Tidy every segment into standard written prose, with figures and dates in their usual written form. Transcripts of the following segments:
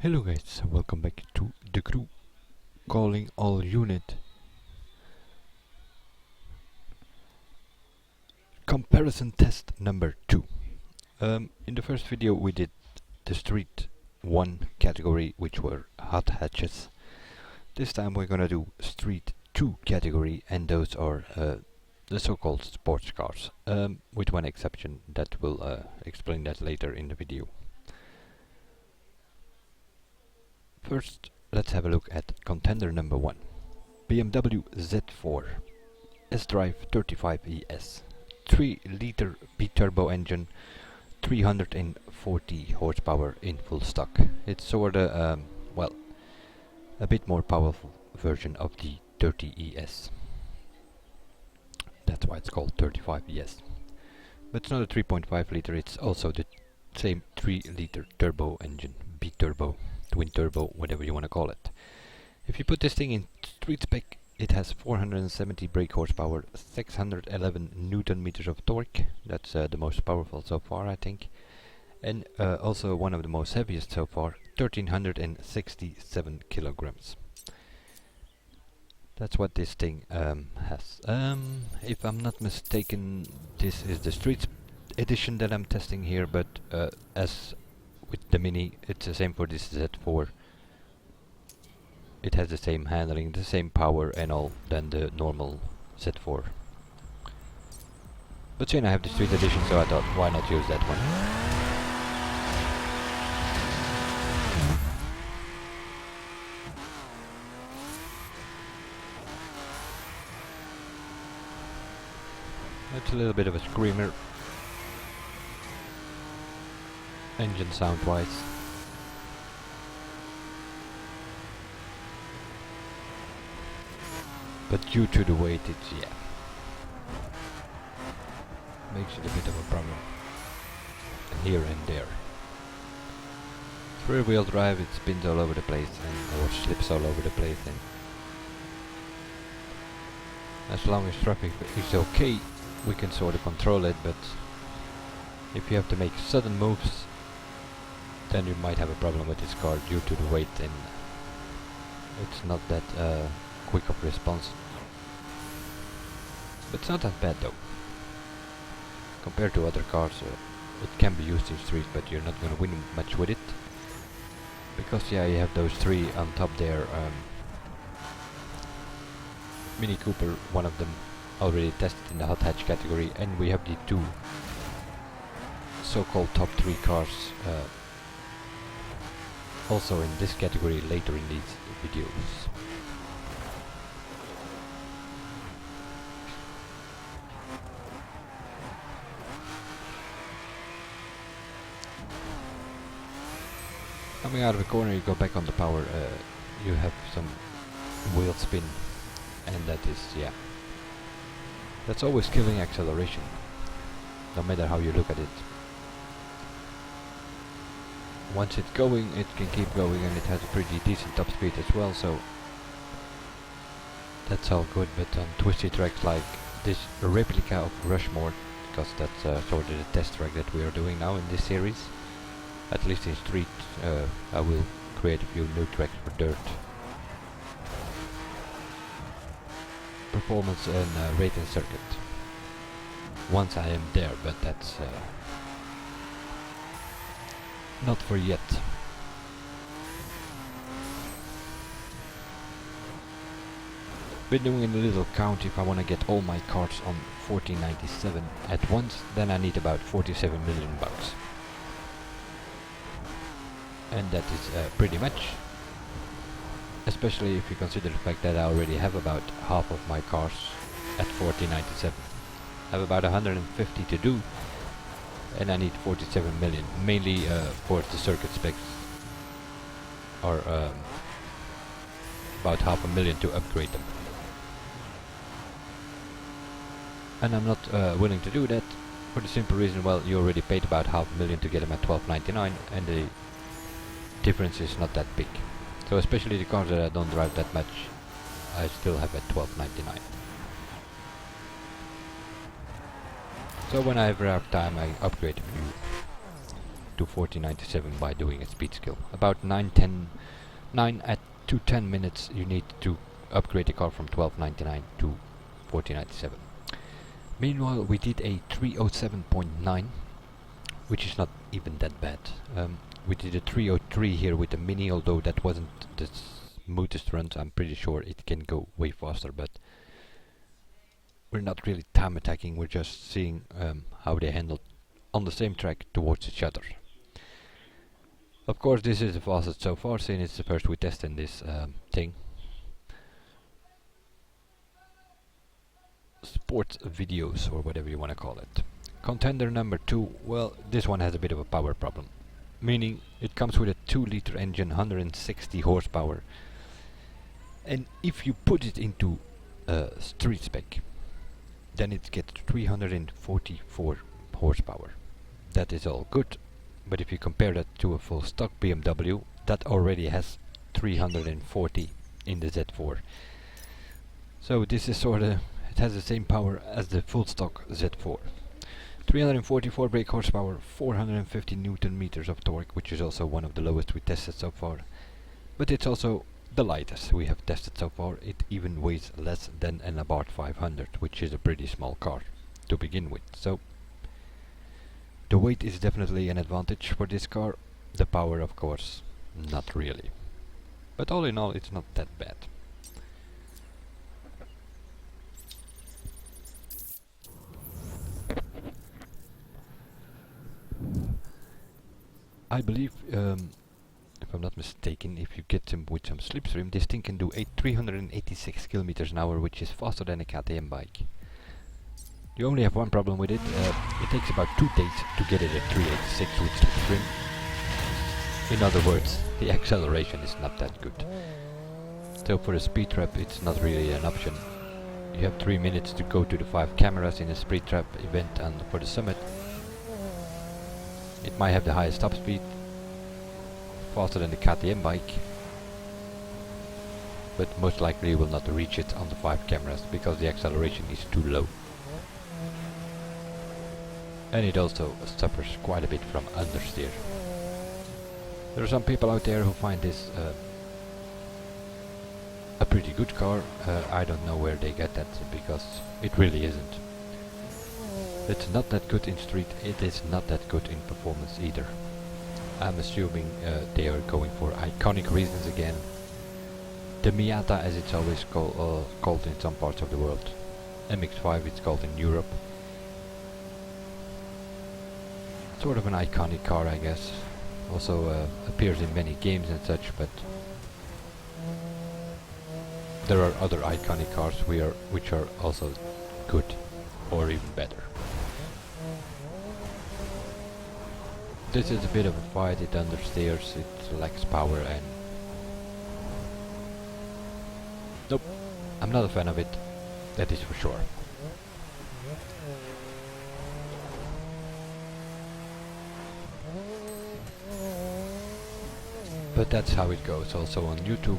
Hello guys, welcome back to the crew. Calling all unit. Comparison test number 2. In the first video we did the Street 1 category, which were hot hatches. This time we're gonna do Street 2 category, and those are the so-called sports cars, with one exception that will explain that later in the video. First, let's have a look at contender number 1. Bmw Z4 S-Drive 35 ES. 3-liter B-turbo engine, 340 horsepower in full stock. It's sorta, well, a bit more powerful version of the 30 ES. That's why it's called 35 ES. But it's not a 3.5 liter, it's also the same 3-liter turbo engine, B-turbo, twin turbo, whatever you want to call it. If you put this thing in street spec, it has 470 brake horsepower, 611 newton meters of torque. That's the most powerful so far, I think. And also one of the most heaviest so far, 1367 kilograms. That's what this thing has. If I'm not mistaken, this is the street edition that I'm testing here, but as with the Mini, it's the same for this Z4. It has the same handling, the same power and all than the normal Z4. But soon I have the street edition, so I thought, why not use that one? It's a little bit of a screamer, engine sound wise. But due to the weight, it's, yeah, makes it a bit of a problem here and there. Rear wheel drive, it spins all over the place or slips all over the place, and as long as traffic is okay, we can sort of control it. But if you have to make sudden moves, then you might have a problem with this car due to the weight, and it's not that quick of response. But it's not that bad though. Compared to other cars, it can be used in streets, but you're not going to win much with it. Because yeah, you have those three on top there. Mini Cooper, one of them, already tested in the hot hatch category, and we have the two so-called top 3 cars also in this category later in these videos. Coming out of the corner, you go back on the power, you have some wheel spin, and that is, yeah, that's always killing acceleration, no matter how you look at it. Once it's going, it can keep going, and it has a pretty decent top speed as well, so that's all good. But on twisty tracks like this replica of Rushmore, because that's sort of the test track that we are doing now in this series, at least in street, I will create a few new tracks for dirt. Performance and racing circuit. Once I am there, but that's not for yet. Been doing a little count. If I want to get all my cars on 1497 at once, then I need about 47 million bucks. And that is pretty much, especially if you consider the fact that I already have about half of my cars at 1497. I have about 150 to do, and I need 47 million, mainly for the circuit specs, or about $500,000 to upgrade them. And I'm not willing to do that for the simple reason, well, you already paid about $500,000 to get them at 1299, and the difference is not that big. So especially the cars that I don't drive that much, I still have at 1299. So when I have time, I upgrade a few. to 1497 by doing a speed skill. About 9 to 10 minutes you need to upgrade the car from 1299 to 1497. Meanwhile, we did a 307.9, which is not even that bad. We did a 303 here with the Mini, although that wasn't the smoothest runs. I'm pretty sure it can go way faster, but we're not really time attacking, we're just seeing how they handle on the same track towards each other. Of course, this is the fastest so far, since it's the first we test in this thing. Sports videos, or whatever you want to call it. Contender number 2, well, this one has a bit of a power problem. Meaning, it comes with a 2-liter engine, 160 horsepower. And if you put it into street spec, then it gets 344 horsepower. That is all good, but if you compare that to a full stock BMW, that already has 340 in the Z4. So this is sorta, it has the same power as the full stock Z4. 344 brake horsepower, 450 Newton meters of torque, which is also one of the lowest we tested so far. But it's also the lightest we have tested so far. It even weighs less than an Abarth 500, which is a pretty small car to begin with. So the weight is definitely an advantage for this car. The power, of course, not really. But all in all, it's not that bad. I believe, if I'm not mistaken, if you get him with some slipstream, this thing can do 386 kilometers an hour, which is faster than a KTM bike. You only have one problem with it. It takes about 2 days to get it at 386 with slipstream. In other words, the acceleration is not that good. So for a speed trap, it's not really an option. You have 3 minutes to go to the 5 cameras in a speed trap event, and for the summit, it might have the highest top speed, faster than the KTM bike, but most likely you will not reach it on the 5 cameras because the acceleration is too low. And it also suffers quite a bit from understeer. There are some people out there who find this a pretty good car. I don't know where they get that, because it really isn't. It's not that good in street, it is not that good in performance either. I'm assuming they are going for iconic reasons again. The Miata, as it's always called in some parts of the world. Mx-5 it's called in Europe. Sort of an iconic car, I guess. Also appears in many games and such, but there are other iconic cars which are also good, or even better. This is a bit of a fight, it understeers, it lacks power, and nope, I'm not a fan of it, that is for sure. But that's how it goes. Also on YouTube,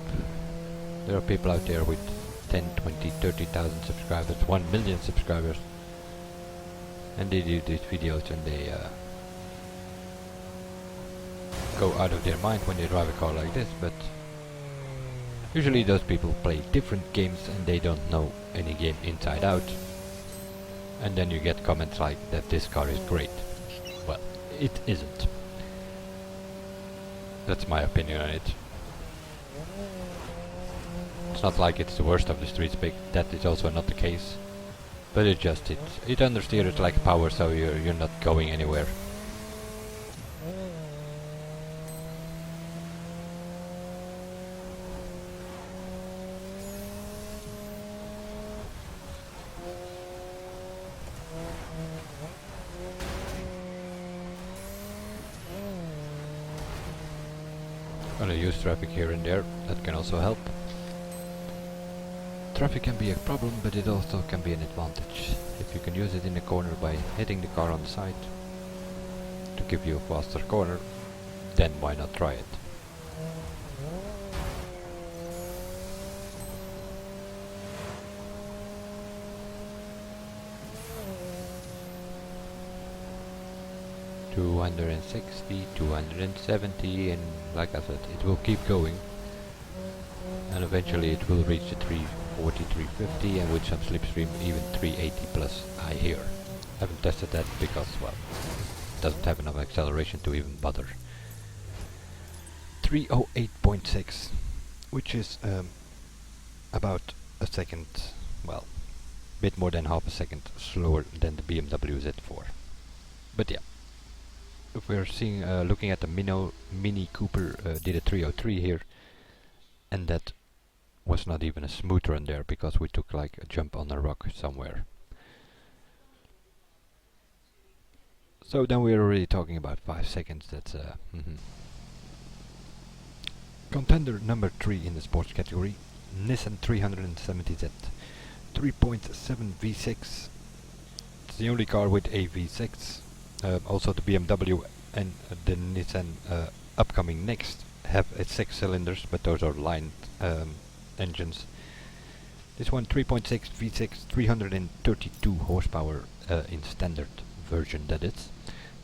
there are people out there with 10, 20, 30,000 subscribers, 1 million subscribers, and they do these videos and they go out of their mind when they drive a car like this, but usually those people play different games and they don't know any game inside out, and then you get comments like that this car is great. Well, it isn't. That's my opinion on it. It's not like it's the worst of the street spec, that is also not the case, but it understeers like power, so you're not going anywhere. Gonna use traffic here and there, that can also help. Traffic can be a problem, but it also can be an advantage. If you can use it in a corner by hitting the car on the side to give you a faster corner, then why not try it? 260, 270, and like I said, it will keep going, and eventually it will reach the 340, 350, and with some slipstream even 380 plus, I hear. Haven't tested that because, well, it doesn't have enough acceleration to even bother. 308.6, which is about a second, well, bit more than half a second slower than the BMW Z4. But yeah, if we're seeing, looking at the Mini Cooper, did a 303 here, and that was not even a smooth run there because we took like a jump on a rock somewhere. So then we're already talking about 5 seconds. That's Contender number 3 in the sports category, Nissan 370Z, 3.7 V6. It's the only car with a V6. Also the BMW and the Nissan upcoming next have 6 cylinders, but those are line engines. This one 3.6 V6, 332 horsepower in standard version, that is.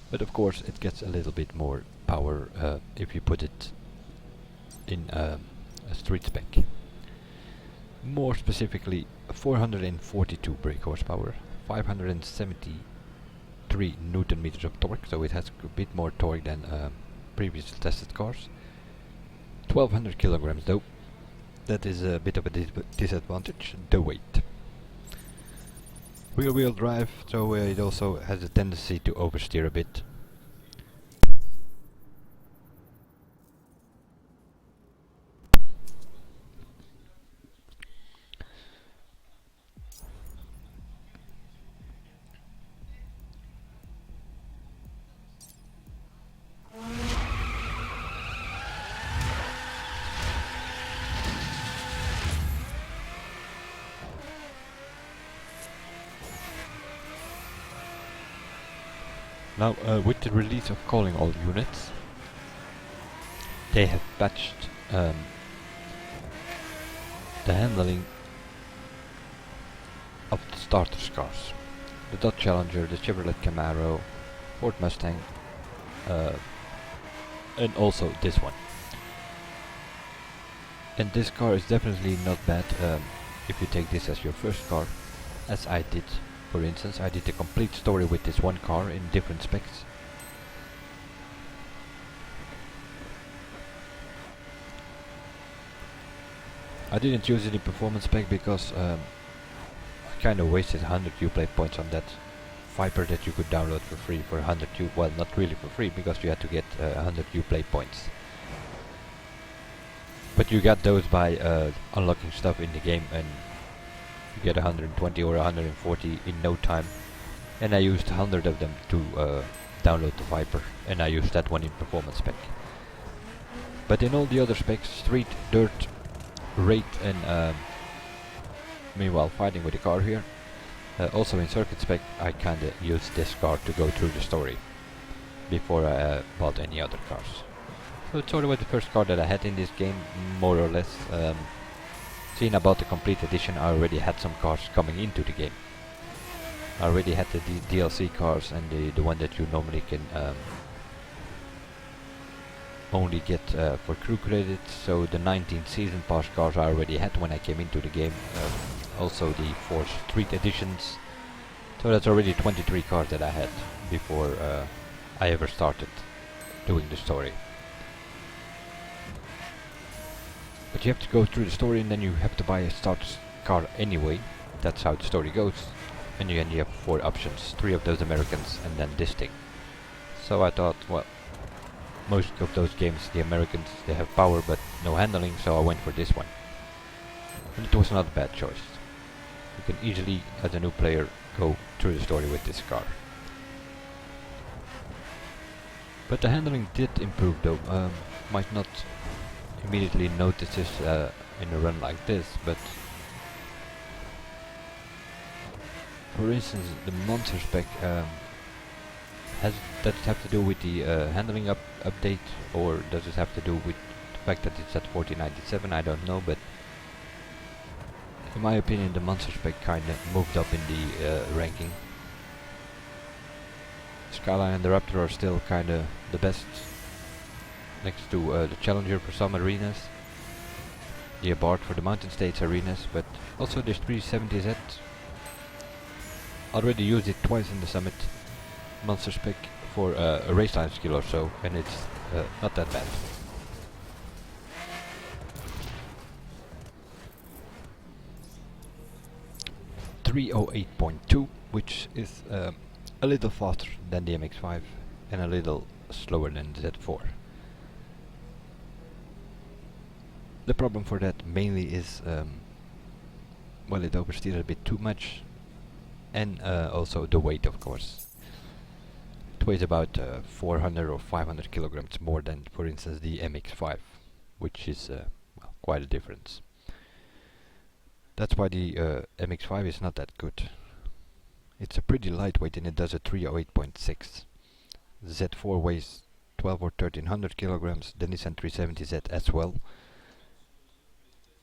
But of course it gets a little bit more power if you put it in a street spec. More specifically, 442 brake horsepower, 573 Newton meters of torque, so it has a bit more torque than previous tested cars. 1200 kilograms though. That is a bit of a disadvantage, the weight. Rear-wheel drive, so it also has a tendency to oversteer a bit. Now, with the release of calling all units, they have patched the handling of the starter cars. The Dodge Challenger, the Chevrolet Camaro, Ford Mustang, and also this one. And this car is definitely not bad if you take this as your first car, as I did. For instance, I did a complete story with this one car in different specs. I didn't use any performance spec because I kind of wasted 100 Uplay points on that Viper that you could download for free for 100 well, not really for free, because you had to get 100 Uplay points. But you got those by unlocking stuff in the game, and you get 120 or 140 in no time. And I used 100 of them to download the Viper, and I used that one in performance spec. But in all the other specs, street, dirt, raid, and meanwhile fighting with the car here, also in circuit spec, I kinda used this car to go through the story before I bought any other cars. So it sort of was the first car that I had in this game, more or less. Seeing I bought the complete edition, I already had some cars coming into the game. I already had the DLC cars and the one that you normally can only get for crew credits. So the 19 season pass cars I already had when I came into the game. Also the 4 street editions. So that's already 23 cars that I had before I ever started doing the story. But you have to go through the story, and then you have to buy a starter car anyway. That's how the story goes. And you have 4 options, 3 of those Americans and then this thing. So I thought, well, most of those games, the Americans, they have power but no handling, so I went for this one. And it was not a bad choice. You can easily, as a new player, go through the story with this car. But the handling did improve though. Might not immediately notice this in a run like this, but for instance the monster spec, does it have to do with the handling update, or does it have to do with the fact that it's at 4097? I don't know, but in my opinion the monster spec kinda moved up in the ranking. Skyline and the Raptor are still kinda the best next to the Challenger for some arenas, the Abarth for the Mountain States arenas, but also this 370Z. Already used it twice in the Summit Monster Spec for a race time skill or so, and it's not that bad. .308.2, which is a little faster than the Mx-5 and a little slower than the Z4. The problem for that mainly is, well, it oversteers a bit too much, and also the weight, of course. It weighs about 400 or 500 kilograms more than, for instance, the Mx-5, which is well, quite a difference. That's why the Mx-5 is not that good. It's a pretty lightweight and it does a 308.6. The Z4 weighs 12 or 1300 kilograms, the Nissan 370Z as well.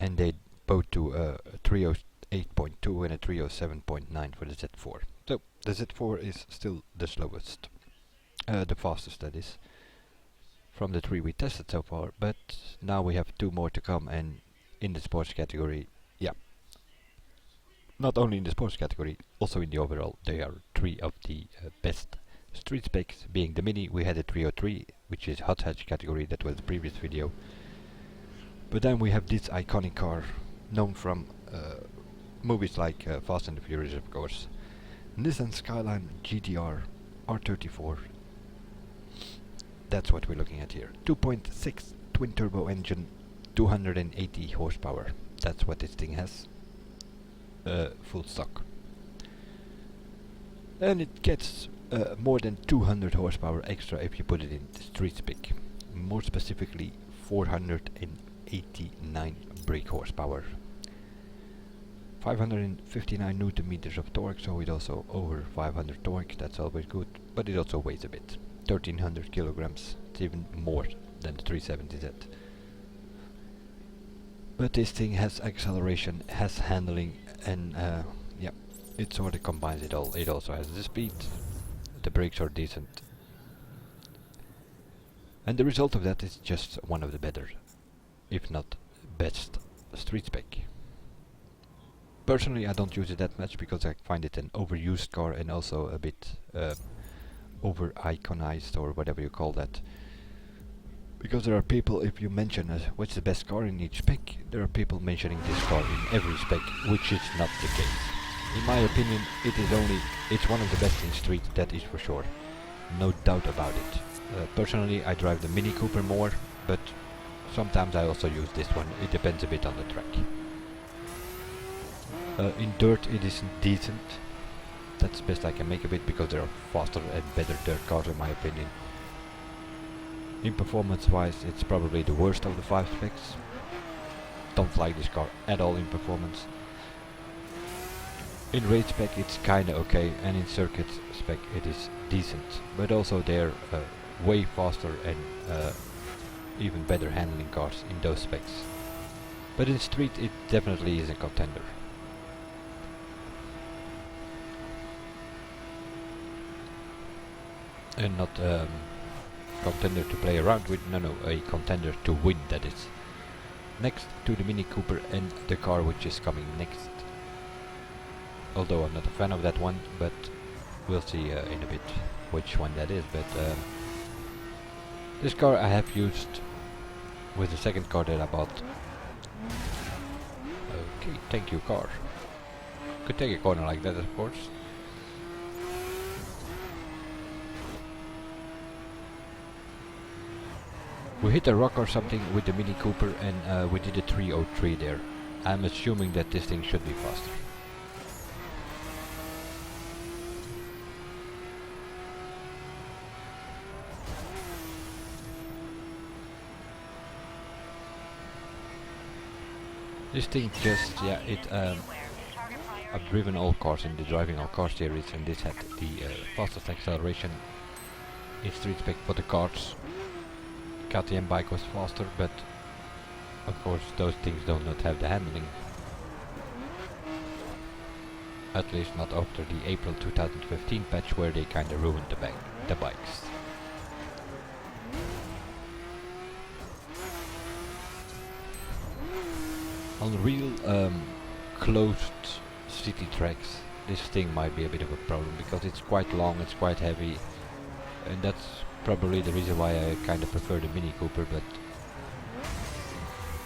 And they both do a 308.2 and a 307.9 for the Z4. So the Z4 is still the slowest. The fastest, that is, from the 3 we tested so far, but now we have 2 more to come, and in the sports category, yeah, not only in the sports category, also in the overall, they are 3 of the best street specs, being the Mini. We had a 303, which is hot hatch category, that was the previous video. But then we have this iconic car, known from movies like Fast and the Furious, of course. Nissan Skyline GTR R34. That's what we're looking at here. 2.6 twin turbo engine, 280 horsepower. That's what this thing has. Full stock. And it gets more than 200 horsepower extra if you put it in street spec. More specifically, 489 brake horsepower. 559 newton meters of torque, so it also over 500 torque. That's always good, but it also weighs a bit. 1300 kilograms. It's even more than the 370Z. But this thing has acceleration, has handling, and yeah, it sort of combines it all. It also has the speed. The brakes are decent. And the result of that is just one of the better, if not best, street spec. Personally, I don't use it that much because I find it an overused car and also a bit over-iconized, or whatever you call that. Because there are people, if you mention what's the best car in each spec, there are people mentioning this car in every spec, which is not the case. In my opinion, it's one of the best in street, that is for sure. No doubt about it. Personally, I drive the Mini Cooper more, but sometimes I also use this one. It depends a bit on the track. In dirt it is decent. That's the best I can make of it, because there are faster and better dirt cars in my opinion. In performance wise, it's probably the worst of the 5 specs. Don't like this car at all in performance. In race spec it's kinda okay, and in circuit spec it is decent. But also they're way faster and even better handling cars in those specs. But in street it definitely is a contender. And not contender to play around with, no, a contender to win, that is. Next to the Mini Cooper and the car which is coming next. Although I'm not a fan of that one, but we'll see in a bit which one that is. But this car I have used with the second car that I bought. Okay, thank you car. Could take a corner like that, of course. We hit a rock or something with the Mini Cooper, and we did a 303 there. I'm assuming that this thing should be faster. This thing just, yeah, I've driven all cars in the Driving All Cars series, and this had the fastest acceleration in street spec for the cars. KTM bike was faster, but of course those things do not have the handling. At least not after the April 2015 patch where they kinda ruined the bikes. On real closed city tracks, this thing might be a bit of a problem because it's quite long, it's quite heavy, and that's probably the reason why I kind of prefer the Mini Cooper. But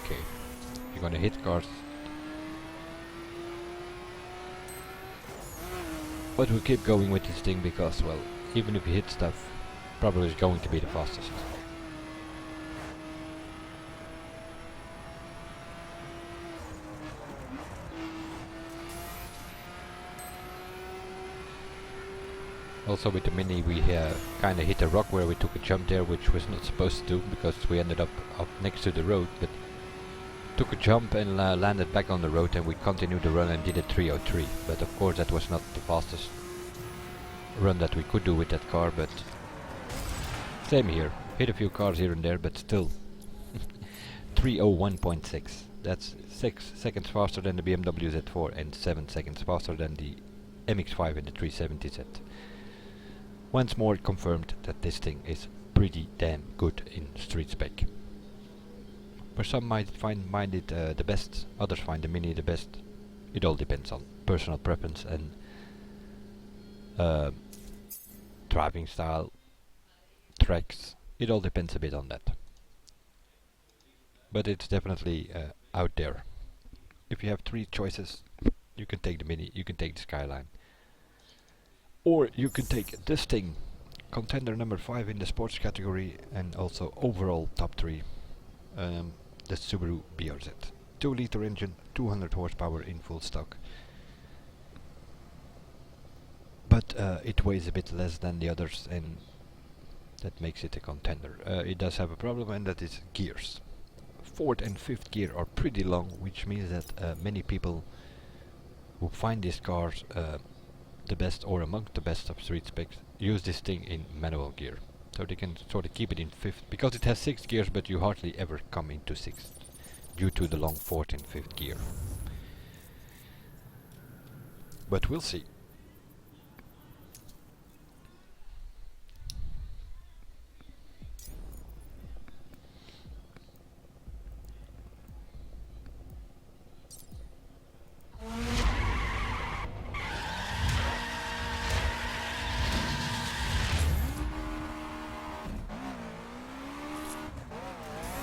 okay, you're gonna hit cars, but we'll keep going with this thing because, well, even if you hit stuff, probably is going to be the fastest. Also with the Mini we kinda hit a rock where we took a jump there, which was not supposed to do because we ended up next to the road, but took a jump and landed back on the road, and we continued the run and did a 303. But of course that was not the fastest run that we could do with that car, but same here. Hit a few cars here and there, but still 301.6. That's 6 seconds faster than the BMW Z4 and 7 seconds faster than the Mx-5 and the 370Z. Once more confirmed that this thing is pretty damn good in street spec. For some might find it the best, others find the Mini the best. It all depends on personal preference and driving style, tracks. It all depends a bit on that. But it's definitely out there. If you have 3 choices, you can take the Mini, you can take the Skyline, or you can take this thing, contender number 5 in the sports category and also overall top 3, the Subaru BRZ. 2-liter engine, 200 horsepower in full stock. But it weighs a bit less than the others, and that makes it a contender. It does have a problem, and that is gears. 4th and 5th gear are pretty long, which means that many people who find these cars the best or among the best of street specs use this thing in manual gear, so they can sort of keep it in 5th, because it has 6 gears but you hardly ever come into 6th due to the long 4th and 5th gear. But we'll see.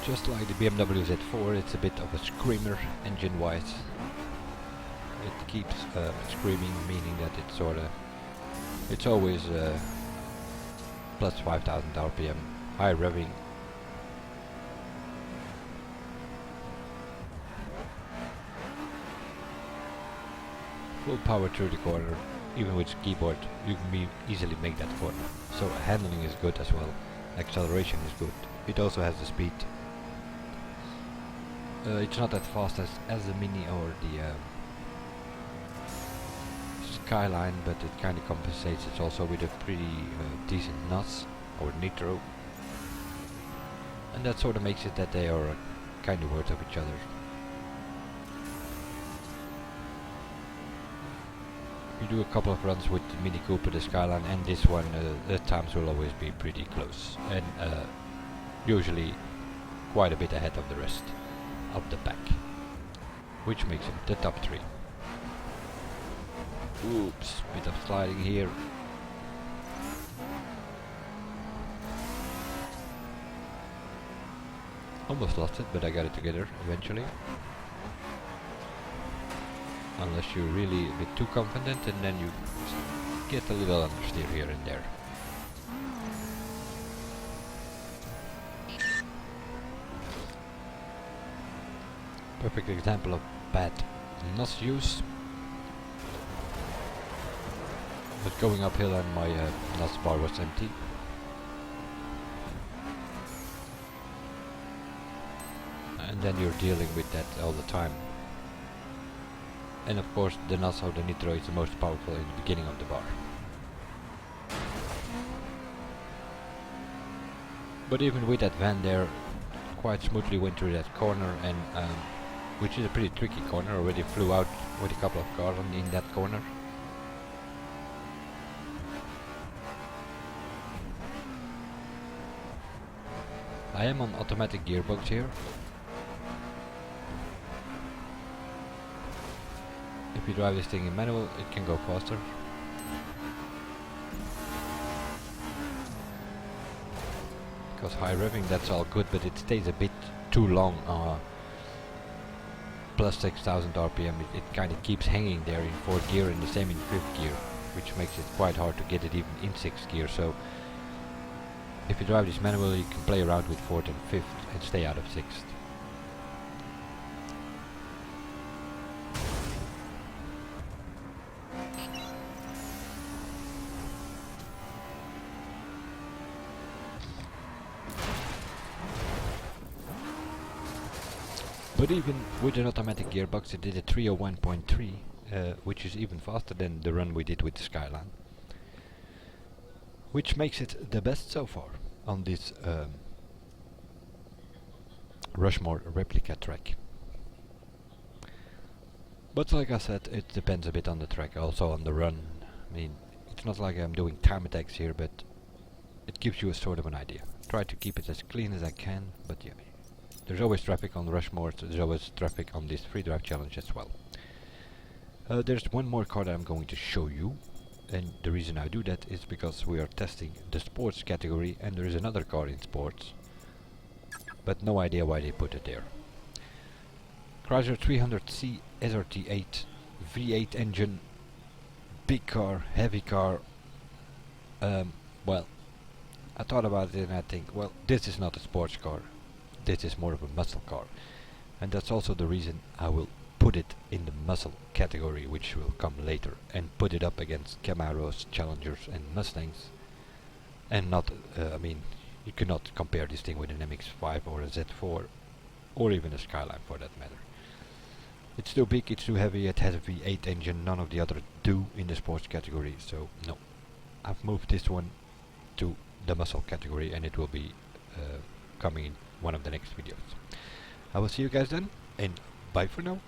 Just like the BMW Z4, it's a bit of a screamer engine-wise. It keeps screaming, meaning that it's always plus 5,000 RPM, high revving. Full power through the corner, even with keyboard you can easily make that corner. So handling is good as well, acceleration is good. It also has the speed. It's not that fast as the Mini or the Skyline, but it kind of compensates it also with a pretty decent NOS or nitro, and that sort of makes it that they are kind of worth of each other. You do a couple of runs with the Mini Cooper, the Skyline and this one, the times will always be pretty close, and usually quite a bit ahead of the rest of the pack, which makes it the top 3. Oops, bit of sliding here. Almost lost it, but I got it together eventually. Unless you're really a bit too confident, and then you get a little understeer here and there. Perfect example of bad NOS use. But going uphill and my NOS bar was empty. And then you're dealing with that all the time. And of course the NOS or the nitro is the most powerful in the beginning of the bar. But even with that van there, quite smoothly went through that corner, and which is a pretty tricky corner. Already flew out with a couple of cars in that corner. I am on automatic gearbox here. If you drive this thing in manual, it can go faster. Because high revving, that's all good, but it stays a bit too long. Plus 6,000 RPM, it kind of keeps hanging there in 4th gear and the same in 5th gear, which makes it quite hard to get it even in 6th gear. So if you drive this manually, you can play around with 4th and 5th and stay out of 6th. But even with an automatic gearbox, it did a 301.3, which is even faster than the run we did with the Skyline. Which makes it the best so far on this Rushmore replica track. But like I said, it depends a bit on the track, also on the run. I mean, it's not like I'm doing time attacks here, but it gives you a sort of an idea. Try to keep it as clean as I can, but yeah. There's always traffic on Rushmore, so there's always traffic on this free drive challenge as well. There's one more car that I'm going to show you, and the reason I do that is because we are testing the sports category and there is another car in sports, but no idea why they put it there. Chrysler 300C SRT8 V8 engine, big car, heavy car. Well, I thought about it and I think, well, this is not a sports car. This is more of a muscle car, and that's also the reason I will put it in the muscle category, which will come later, and put it up against Camaros, Challengers and Mustangs, and not, I mean, you cannot compare this thing with an Mx-5 or a Z4 or even a Skyline for that matter. It's too big, it's too heavy, it has a V8 engine, none of the others do in the sports category, so no. I've moved this one to the muscle category and it will be coming in one of the next videos. I will see you guys then, and bye for now.